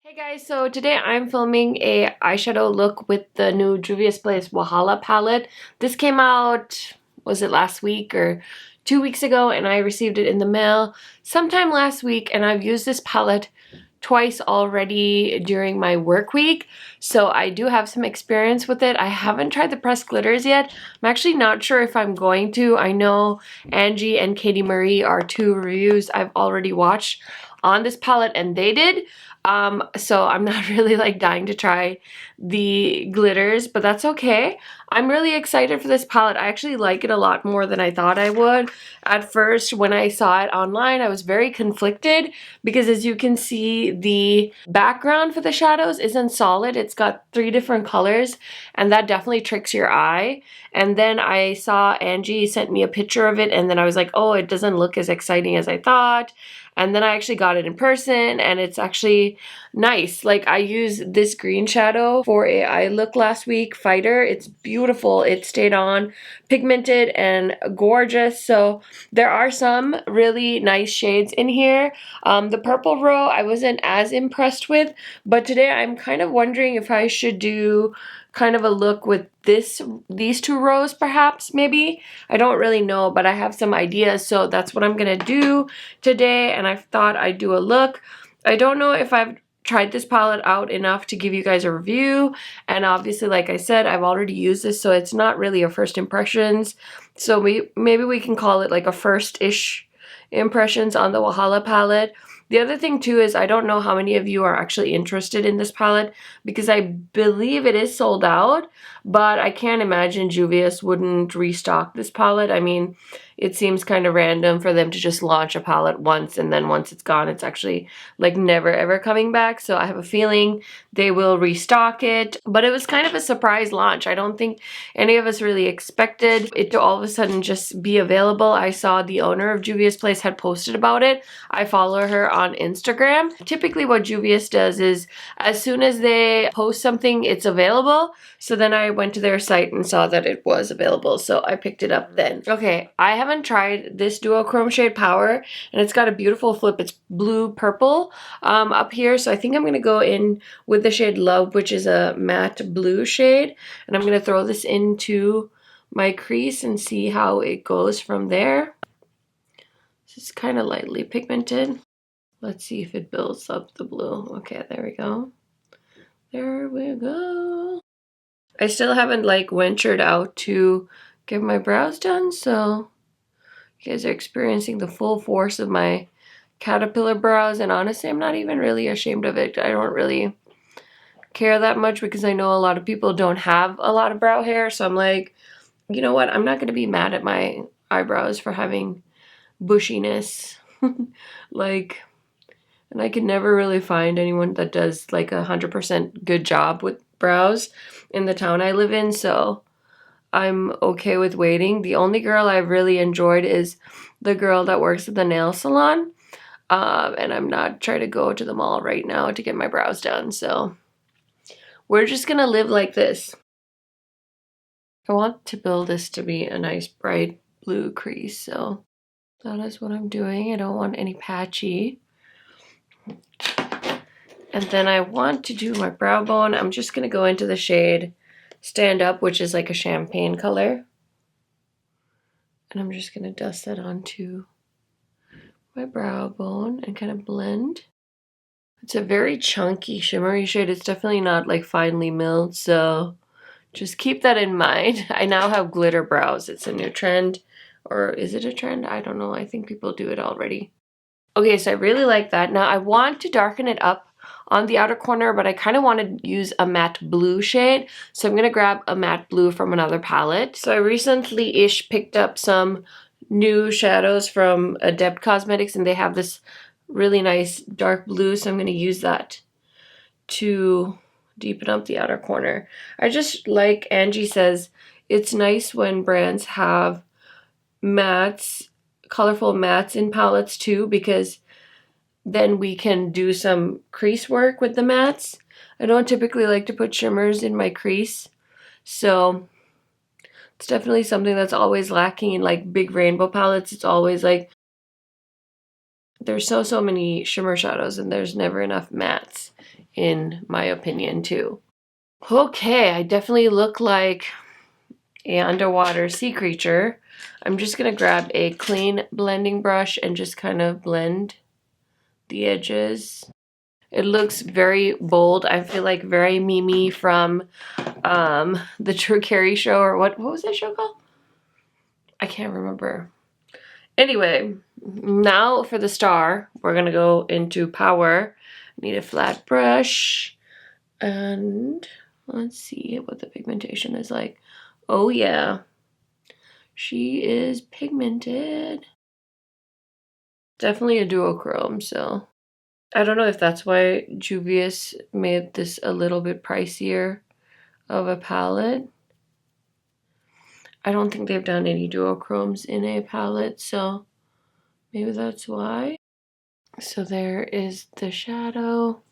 Hey guys, so today I'm filming a eyeshadow look with the new Juvia's Place Wahala palette. This came out, was it last week or 2 weeks ago, and I received it in the mail sometime last week, and I've used this palette twice already during my work week, so I do have some experience with it. I haven't tried the pressed glitters yet. I'm actually not sure if I'm going to. I know Angie and Katie Marie are two reviews I've already watched on this palette, and they did. So I'm not really like dying to try the glitters, but that's okay. I'm really excited for this palette. I actually like it a lot more than I thought I would. At first, when I saw it online, I was very conflicted because, as you can see, the background for the shadows isn't solid. It's got 3 different colors, and that definitely tricks your eye. And then I saw Angie sent me a picture of it, and then I was like, oh, it doesn't look as exciting as I thought. And then I actually got it in person, and it's actually nice. Like, I used this green shadow for a eye look last week, Fighter. It's beautiful. It stayed on, pigmented and gorgeous. So there are some really nice shades in here. The purple row I wasn't as impressed with, but today I'm kind of wondering if I should do kind of a look with these 2 rows perhaps, maybe. I don't really know, but I have some ideas, so that's what I'm gonna do today, and I thought I'd do a look. I don't know if I've tried this palette out enough to give you guys a review, and obviously, like I said, I've already used this, so it's not really a first impressions. So maybe we can call it like a first-ish impressions on the Wahala palette. The other thing too is I don't know how many of you are actually interested in this palette because I believe it is sold out, but I can't imagine Juvias wouldn't restock this palette. I mean, it seems kind of random for them to just launch a palette once, and then once it's gone, it's actually like never ever coming back. So I have a feeling they will restock it, but it was kind of a surprise launch. I don't think any of us really expected it to all of a sudden just be available. I saw the owner of Juvia's Place had posted about it. I follow her on Instagram. Typically what Juvia's does is as soon as they post something, it's available. So then I went to their site and saw that it was available, so I picked it up then. Okay, I haven't tried this duochrome shade Power, and it's got a beautiful flip. It's blue purple up here, so I think I'm gonna go in with the shade Love, which is a matte blue shade, and I'm gonna throw this into my crease and see how it goes from there. This is kind of lightly pigmented. Let's see if it builds up the blue. Okay, there we go. There we go. I still haven't like ventured out to get my brows done, so you guys are experiencing the full force of my caterpillar brows, and honestly, I'm not even really ashamed of it. I don't really care that much because I know a lot of people don't have a lot of brow hair, so I'm like, you know what? I'm not going to be mad at my eyebrows for having bushiness. Like, and I can never really find anyone that does like 100% good job with brows in the town I live in, so I'm okay with waiting. The only girl I've really enjoyed is the girl that works at the nail salon, and I'm not trying to go to the mall right now to get my brows done, so we're just gonna live like this. I want to build this to be a nice bright blue crease, so that is what I'm doing. I don't want any patchy. And then I want to do my brow bone. I'm just going to go into the shade Stand Up, which is like a champagne color. And I'm just going to dust that onto my brow bone and kind of blend. It's a very chunky, shimmery shade. It's definitely not like finely milled, so just keep that in mind. I now have glitter brows. It's a new trend. Or is it a trend? I don't know. I think people do it already. Okay, so I really like that. Now I want to darken it up on the outer corner, but I kind of want to use a matte blue shade, so I'm going to grab a matte blue from another palette. So I recently-ish picked up some new shadows from Adept Cosmetics, and they have this really nice dark blue, so I'm going to use that to deepen up the outer corner. I just like Angie says, it's nice when brands have mattes, colorful mattes in palettes too, because then we can do some crease work with the mattes. I don't typically like to put shimmers in my crease, so it's definitely something that's always lacking in like big rainbow palettes. It's always like there's so many shimmer shadows and there's never enough mattes in my opinion too. Okay, I definitely look like an underwater sea creature. I'm just gonna grab a clean blending brush and just kind of blend the edges. It looks very bold. I feel like very Mimi from the Drew Carey show, or what was that show called? I can't remember. Anyway, now for the star, we're gonna go into Power. I need a flat brush, and let's see what the pigmentation is like. Oh yeah, she is pigmented. Definitely a duochrome, so I don't know if that's why Juvias made this a little bit pricier of a palette. I don't think they've done any duochromes in a palette, so maybe that's why. So there is the shadow.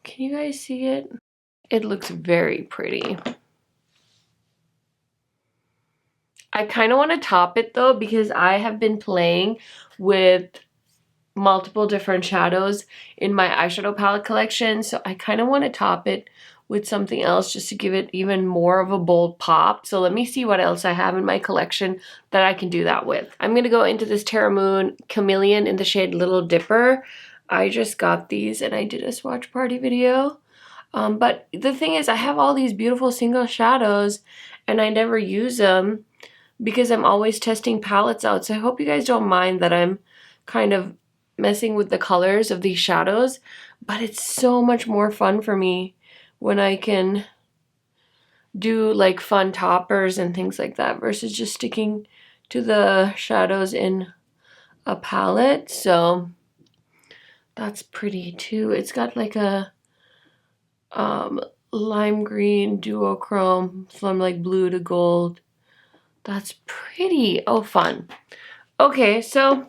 Can you guys see it? It looks very pretty. I kind of want to top it though, because I have been playing with multiple different shadows in my eyeshadow palette collection, so I kind of want to top it with something else just to give it even more of a bold pop. So let me see what else I have in my collection that I can do that with. I'm going to go into this Terra Moon Chameleon in the shade Little Dipper. I just got these and I did a swatch party video. But the thing is, I have all these beautiful single shadows and I never use them because I'm always testing palettes out. So I hope you guys don't mind that I'm kind of messing with the colors of these shadows, but it's so much more fun for me when I can do like fun toppers and things like that versus just sticking to the shadows in a palette. So that's pretty too. It's got like a lime green duochrome from like blue to gold. That's pretty. Oh, fun. Okay, so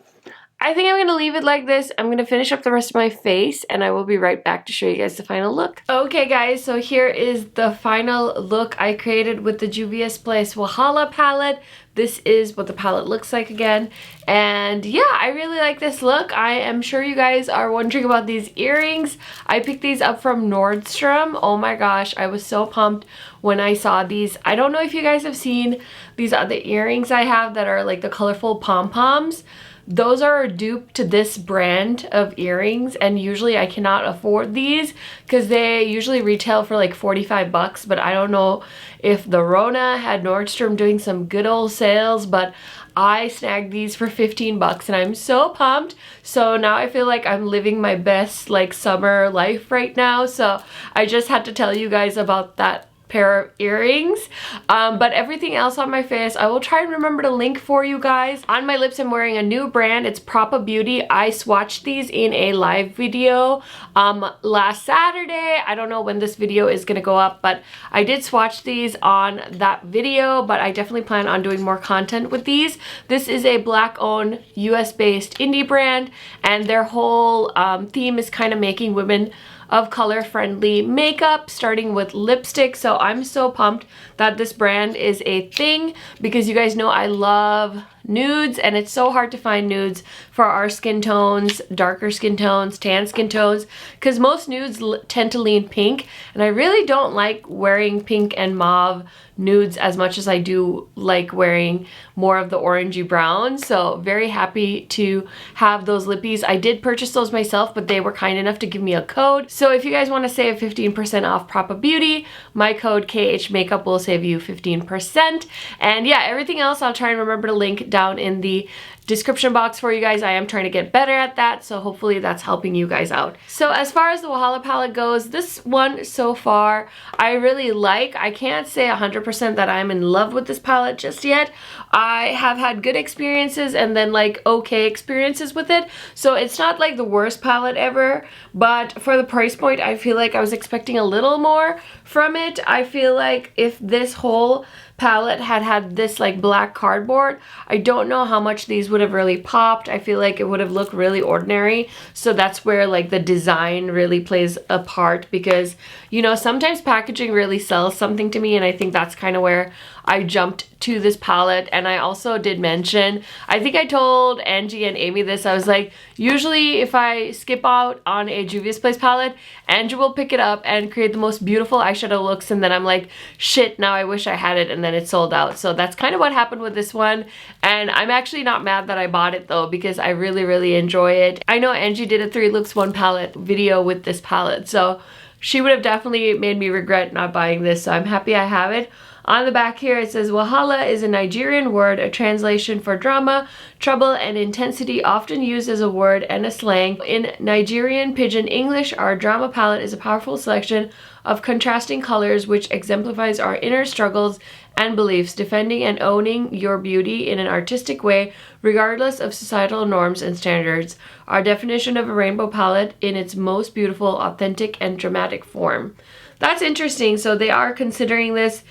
I think I'm going to leave it like this. I'm going to finish up the rest of my face and I will be right back to show you guys the final look. Okay guys, so here is the final look I created with the Juvia's Place Wahala palette. This is what the palette looks like again. And yeah, I really like this look. I am sure you guys are wondering about these earrings. I picked these up from Nordstrom. Oh my gosh, I was so pumped when I saw these. I don't know if you guys have seen these other earrings I have that are like the colorful pom-poms. Those are a dupe to this brand of earrings, and usually I cannot afford these because they usually retail for like 45 bucks, but I don't know if the Rona had Nordstrom doing some good old sales, but I snagged these for 15 bucks and I'm so pumped. So now I feel like I'm living my best like summer life right now, so I just had to tell you guys about that pair of earrings. But everything else on my face I will try and remember to link for you guys. On my lips I'm wearing a new brand. It's Propa Beauty. I swatched these in a live video last Saturday. I don't know when this video is gonna go up, but I did swatch these on that video, but I definitely plan on doing more content with these. This is a black owned US based indie brand, and their whole theme is kind of making women of color friendly makeup, starting with lipstick. So I'm so pumped that this brand is a thing because you guys know I love nudes, and it's so hard to find nudes for our skin tones, darker skin tones, tan skin tones, because most nudes tend to lean pink, and I really don't like wearing pink and mauve nudes as much as I do like wearing more of the orangey brown. So very happy to have those lippies. I did purchase those myself, but they were kind enough to give me a code. So if you guys want to save 15% off Propa Beauty, my code KHMAKEUP will save you 15%. And yeah, everything else I'll try and remember to link down in the description box for you guys. I am trying to get better at that, so hopefully that's helping you guys out. So as far as the Wahala palette goes, this one so far I really like. I can't say 100% that I'm in love with this palette just yet. I have had good experiences and then like okay experiences with it, so it's not like the worst palette ever, but for the price point I feel like I was expecting a little more from it. I feel like if this whole palette had this like black cardboard, I don't know how much these would have really popped. I feel like it would have looked really ordinary. So that's where like the design really plays a part, because you know, sometimes packaging really sells something to me, and I think that's kind of where I jumped to this palette. And I also did mention, I think I told Angie and Amy this, I was like, usually if I skip out on a Juvia's Place palette, Angie will pick it up and create the most beautiful eyeshadow looks, and then I'm like, shit, now I wish I had it, and then it's sold out. So that's kind of what happened with this one, and I'm actually not mad that I bought it though, because I really enjoy it. I know Angie did a 3 looks 1 palette video with this palette, so she would have definitely made me regret not buying this, so I'm happy I have it. On the back here it says, Wahala is a Nigerian word, a translation for drama, trouble, and intensity, often used as a word and a slang. In Nigerian Pidgin English, our drama palette is a powerful selection of contrasting colors which exemplifies our inner struggles and beliefs, defending and owning your beauty in an artistic way, regardless of societal norms and standards. Our definition of a rainbow palette in its most beautiful, authentic, and dramatic form. That's interesting. So they are considering this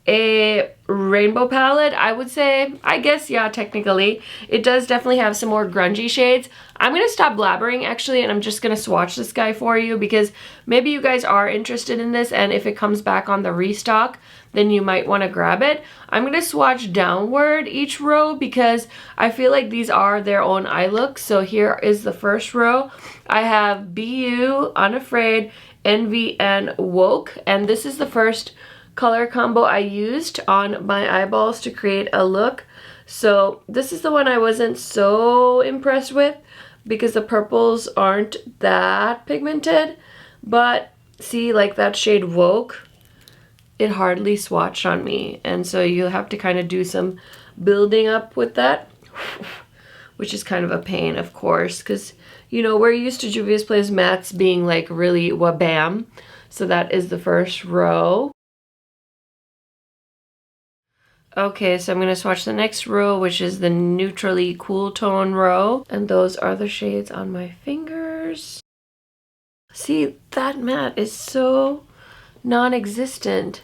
a rainbow palette. I would say, I guess, yeah, technically. It does definitely have some more grungy shades. I'm gonna stop blabbering actually, and I'm just gonna swatch this guy for you, because maybe you guys are interested in this, and if it comes back on the restock, then you might want to grab it. I'm gonna swatch downward each row because I feel like these are their own eye looks. So here is the first row. I have BU, Unafraid, Envy, and Woke, and this is the first color combo I used on my eyeballs to create a look. So this is the one I wasn't so impressed with because the purples aren't that pigmented, but see, like that shade Woke, it hardly swatched on me, and so you'll have to kind of do some building up with that, which is kind of a pain, of course, because you know, we're used to Juvia's Place mattes being like really wabam. So that is the first row. Okay, so I'm going to swatch the next row, which is the neutrally cool tone row. And those are the shades on my fingers. See, that matte is so non-existent.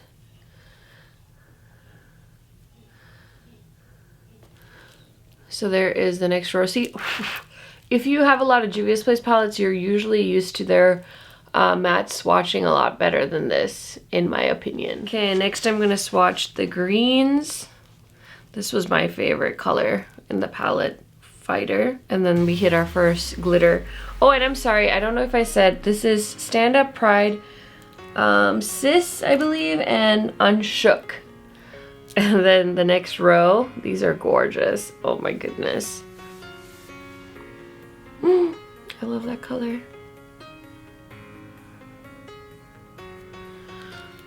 So there is the next row. See, if you have a lot of Juvia's Place palettes, you're usually used to their matte swatching a lot better than this, in my opinion. Okay, next I'm gonna swatch the greens. This was my favorite color in the palette, Fighter. And then we hit our first glitter. Oh, and I'm sorry, I don't know if I said, this is Stand Up Pride, Sis, I believe, and Unshook. And then the next row, these are gorgeous. Oh my goodness. I love that color.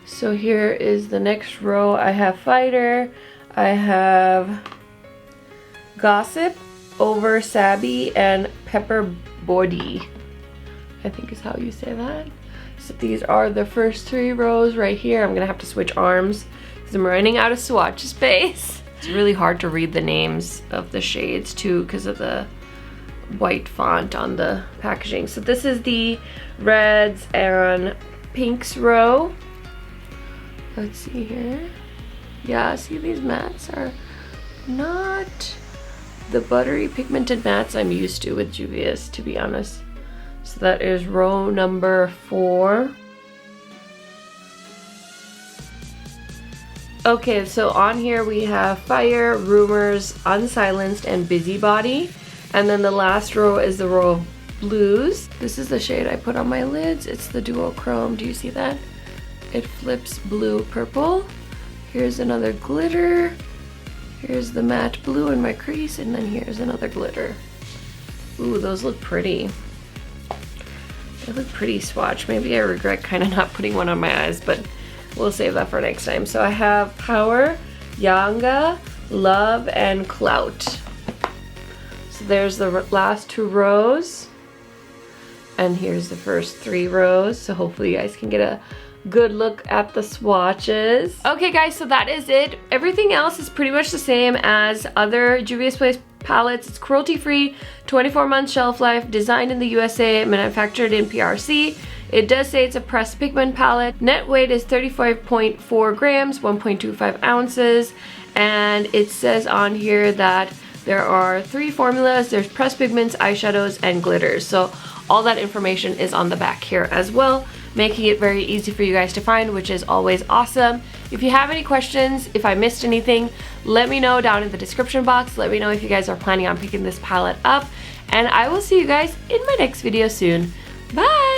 So here is the next row. I have Fighter, I have Gossip, Over Sabby, and Pepper Body, I think is how you say that. So these are the first 3 rows right here. I'm gonna have to switch arms because I'm running out of swatch space. It's really hard to read the names of the shades too because of the white font on the packaging. So this is the reds and pinks row. Let's see here. Yeah, see, these mattes are not the buttery pigmented mattes I'm used to with Juvia's, to be honest. So that is row number 4. Okay, so on here we have Fire, Rumors, Unsilenced, and Busybody. And then the last row is the row of blues. This is the shade I put on my lids. It's the duochrome. Do you see that? It flips blue purple. Here's another glitter. Here's the matte blue in my crease, and then here's another glitter. Ooh, those look pretty. They look pretty swatch. Maybe I regret kind of not putting one on my eyes, but we'll save that for next time. So I have Power, Yanga, Love, and Clout. So there's the last 2 rows. And here's the first 3 rows. So hopefully you guys can get a good look at the swatches. Okay guys, so that is it. Everything else is pretty much the same as other Juvia's Place palettes. It's cruelty-free, 24-month shelf life, designed in the USA, manufactured in PRC. It does say it's a pressed pigment palette. Net weight is 35.4 grams, 1.25 ounces. And it says on here that There are 3 formulas. There's pressed pigments, eyeshadows, and glitters. So all that information is on the back here as well, making it very easy for you guys to find, which is always awesome. If you have any questions, if I missed anything, let me know down in the description box. Let me know if you guys are planning on picking this palette up, and I will see you guys in my next video soon. Bye!